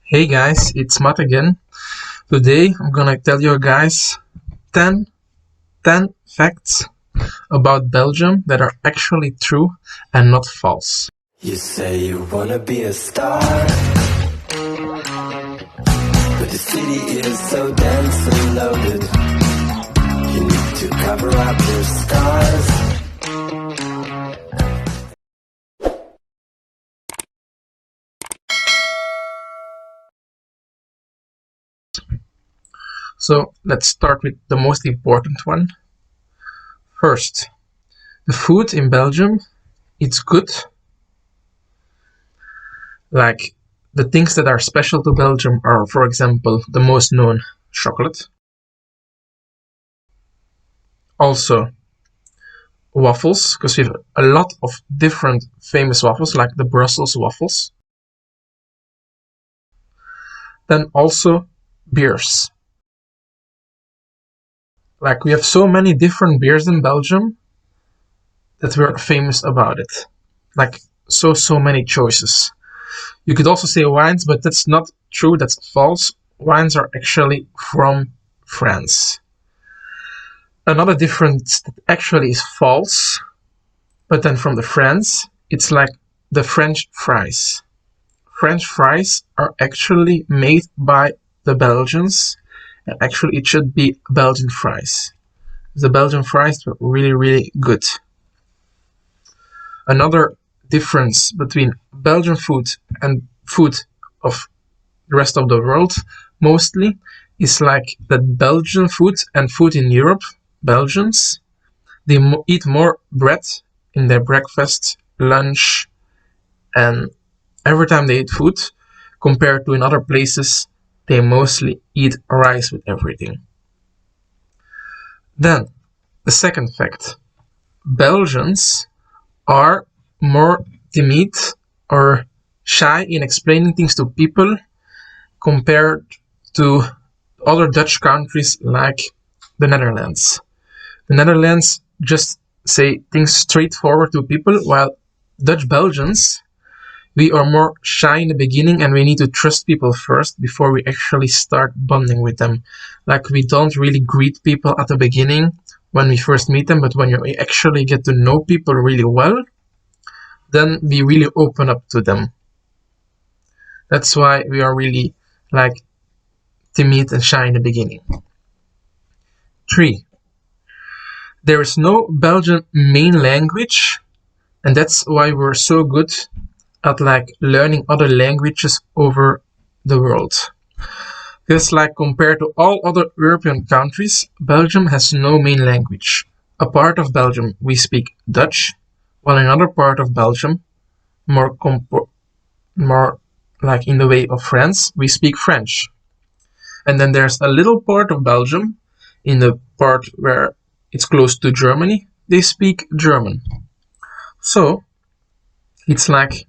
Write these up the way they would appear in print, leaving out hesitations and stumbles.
Hey guys, it's Matt again. Today I'm gonna tell you guys 10, 10 facts about Belgium that are actually true and not false. You say you wanna be a star, but the city is so dense and loaded. You need to cover up your scars. So let's start with the most important one. First, the food in Belgium, it's good. Like the things that are special to Belgium are, for example, the most known chocolate. Also, waffles, because we have a lot of different famous waffles, like the Brussels waffles. Then also beers. Like we have so many different beers in Belgium that we're famous about it. Like so many choices. You could also say wines, but that's not true, that's false. Wines are actually from France. Another difference that actually is false, but then from the France, it's like the French fries. French fries are actually made by the Belgians, and actually it should be Belgian fries. The Belgian fries were really good. Another difference between Belgian food and food of the rest of the world mostly is like that Belgian food and food in Europe, Belgians, they eat more bread in their breakfast, lunch, and every time they eat food, compared to in other places, they mostly eat rice with everything. Then, the second fact, Belgians are more timid or shy in explaining things to people compared to other Dutch countries like the Netherlands. The Netherlands just say things straightforward to people, while Dutch Belgians, we are more shy in the beginning and we need to trust people first before we actually start bonding with them. Like we don't really greet people at the beginning when we first meet them, but when you actually get to know people really well, then we really open up to them. That's why we are really like timid and shy in the beginning. 3. There is no Belgian main language, and that's why we're so good at like learning other languages over the world. Because like compared to all other European countries, Belgium has no main language. A part of Belgium we speak Dutch, while another part of Belgium, more like in the way of France, we speak French. And then there's a little part of Belgium, in the part where it's close to Germany, they speak German. So it's like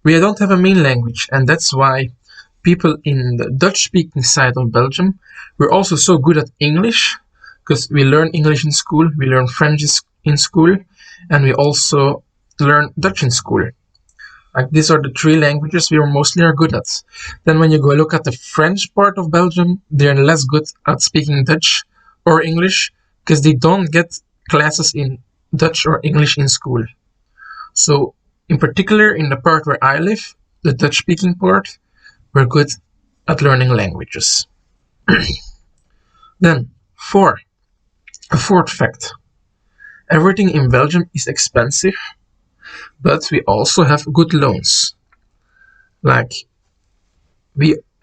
we don't have a main language, and that's why people in the Dutch-speaking side of Belgium, we're also so good at English, because we learn English in school, we learn French in school, and we also learn Dutch in school. Like these are the three languages we mostly are good at. Then when you go look at the French part of Belgium, they're less good at speaking Dutch or English because they don't get classes in Dutch or English in school. So in particular, in the part where I live, the Dutch-speaking part, we're good at learning languages. Then, a fourth fact. Everything in Belgium is expensive, but we also have good loans. Like,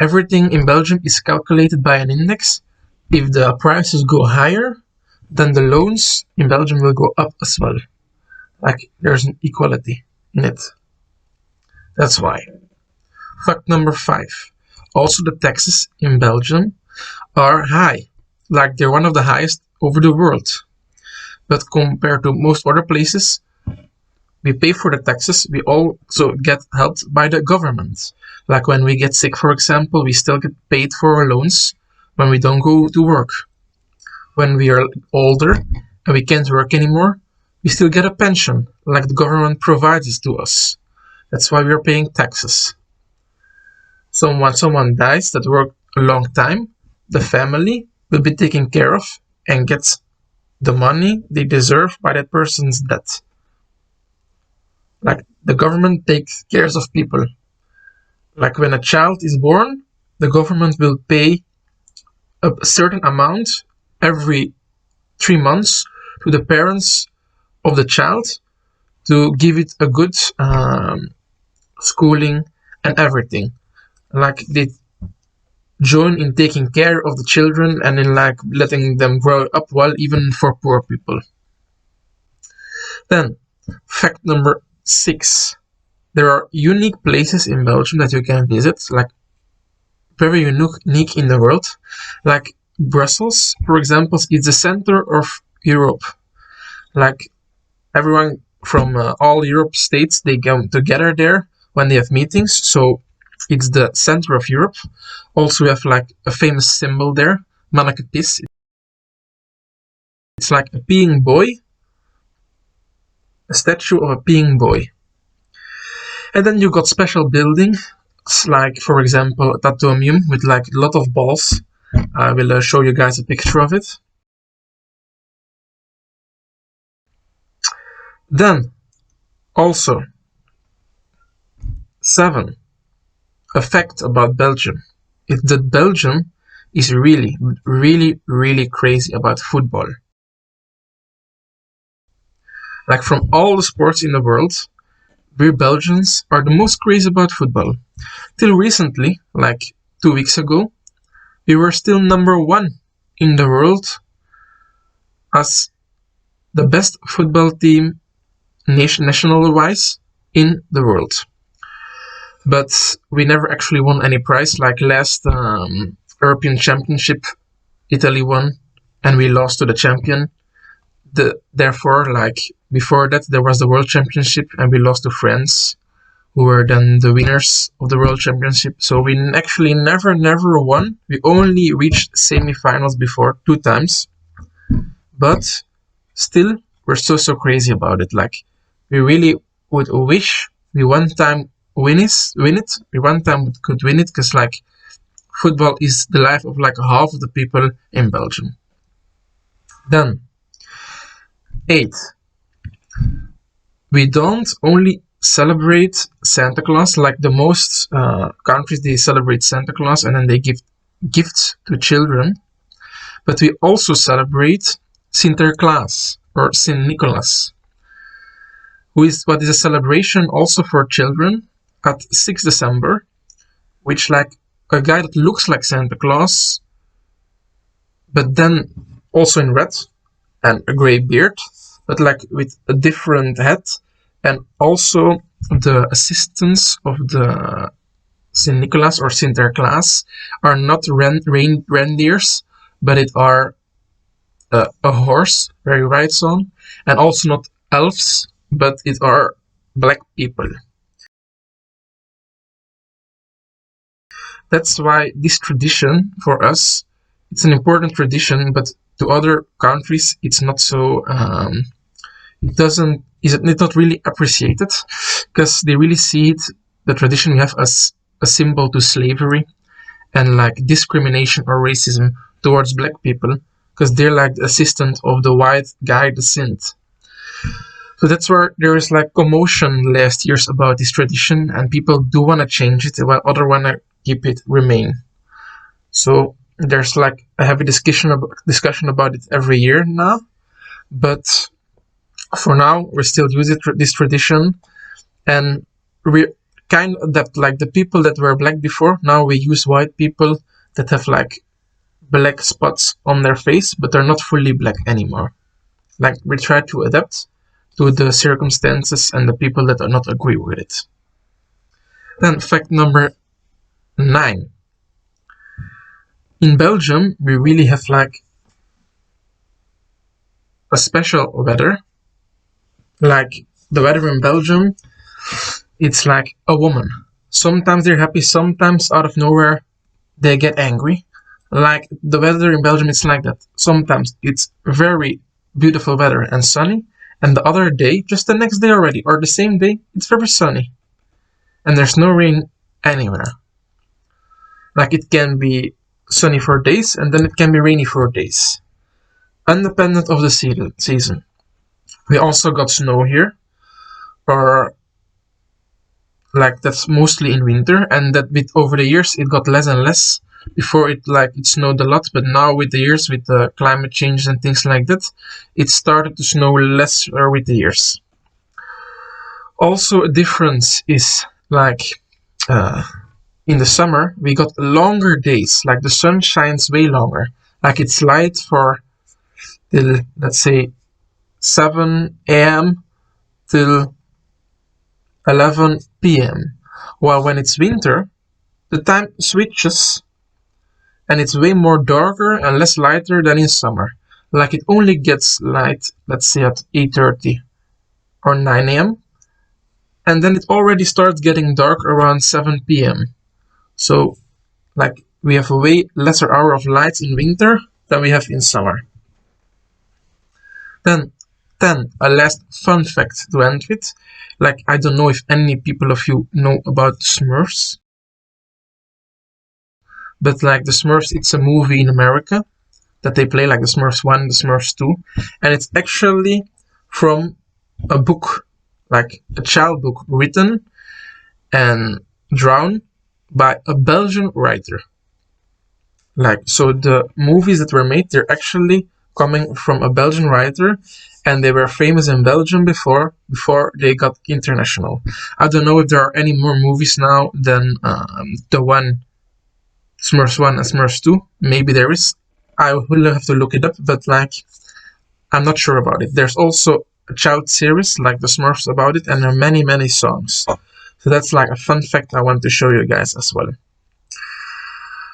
everything in Belgium is calculated by an index. If the prices go higher, then the loans in Belgium will go up as well. Like, there's an equality in it. That's why. Fact number 5. Also, the taxes in Belgium are high. Like, they're one of the highest over the world. But compared to most other places, we pay for the taxes. We also get helped by the government. Like when we get sick, for example, we still get paid for our loans when we don't go to work. When we are older and we can't work anymore, we still get a pension, like the government provides it to us. That's why we are paying taxes. someone dies that worked a long time, the family will be taken care of and gets the money they deserve by that person's death. Like the government takes care of people. Like when a child is born, the government will pay a certain amount every 3 months to the parents of the child to give it a good schooling and everything. Like they join in taking care of the children and in like letting them grow up well, even for poor people. Then, fact number 6. There are unique places in Belgium that you can visit, like very unique in the world. Like Brussels, for example, is the center of Europe. Like everyone from all Europe states, they come together there when they have meetings. So it's the center of Europe. Also, we have like a famous symbol there, Manneke. It's like a peeing boy, a statue of a peeing boy. And then you got special buildings, like for example, Tatomium with like a lot of balls. I will show you guys a picture of it. Then, also, 7. A fact about Belgium is that Belgium is really, really, really crazy about football. Like from all the sports in the world, we Belgians are the most crazy about football. Till recently, like 2 weeks ago, we were still number 1 in the world as the best football team national-wise in the world. But we never actually won any prize. Like last European Championship, Italy won, and we lost to the champion. Therefore, like before that, there was the World Championship, and we lost to France, who were then the winners of the World Championship. So we actually never won. We only reached semi-finals before 2 times, but still, we're so crazy about it. Like we really would wish we one time win it. We one time could win it, because like football is the life of like half of the people in Belgium. Then 8. We don't only celebrate Santa Claus like the most countries. They celebrate Santa Claus and then they give gifts to children, but we also celebrate Sinterklaas or Saint Nicholas, what is a celebration also for children at 6 December, which like a guy that looks like Santa Claus, but then also in red and a gray beard, but like with a different hat, and also the assistants of the Saint Nicholas or Sinterklaas are not reindeers, but it are a horse where he rides on, and also not elves, but it are black people. That's why this tradition for us, it's an important tradition, but to other countries it's not so it's not really appreciated, because they really see it, the tradition we have, as a symbol to slavery and like discrimination or racism towards black people, because they're like the assistant of the white guy, the Sint. So that's where there is like commotion last years about this tradition, and people do want to change it while others want to keep it remain. So there's like a heavy discussion about it every year now, but for now we're still using this tradition, and we kind of adapt. Like the people that were black before, now we use white people that have like black spots on their face, but they're not fully black anymore. Like we try to adapt to the circumstances and the people that do not agree with it. Then fact number 9. In Belgium, we really have like a special weather. Like the weather in Belgium, it's like a woman. Sometimes they're happy, sometimes out of nowhere they get angry. Like the weather in Belgium, it's like that. Sometimes it's very beautiful weather and sunny, and the other day, just the next day already, or the same day, it's very sunny, and there's no rain anywhere. Like it can be sunny for days and then it can be rainy for days, independent of the season. We also got snow here, or like that's mostly in winter, and that with over the years it got less and less. Before it snowed a lot, but now with the years, with the climate change and things like that, it started to snow less with the years. Also a difference is in the summer we got longer days, like the sun shines way longer, like it's light for till, let's say, 7 a.m. till 11 p.m. While when it's winter, the time switches and it's way more darker and less lighter than in summer. Like it only gets light, let's say, at 8:30 or 9 a.m. and then it already starts getting dark around 7 p.m. So like we have a way lesser hour of light in winter than we have in summer. Then a last fun fact to end with. Like, I don't know if any people of you know about Smurfs, but like the Smurfs, it's a movie in America that they play, like the Smurfs 1, the Smurfs 2, and it's actually from a book, like a child book written and drawn by a Belgian writer. Like, so the movies that were made, they're actually coming from a Belgian writer, and they were famous in Belgium before they got international. I don't know if there are any more movies now than the one Smurfs 1 and Smurfs 2. Maybe there is. I will have to look it up, but like, I'm not sure about it. There's also a child series like the Smurfs about it, and there are many, many songs. So that's like a fun fact I want to show you guys as well.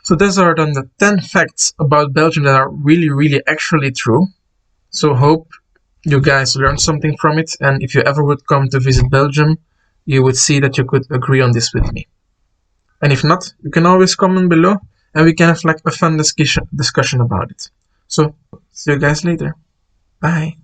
So those are then the 10 facts about Belgium that are really, really actually true. So hope you guys learned something from it, and if you ever would come to visit Belgium, you would see that you could agree on this with me. And if not, you can always comment below and we can have like a fun discussion about it. So see you guys later. Bye.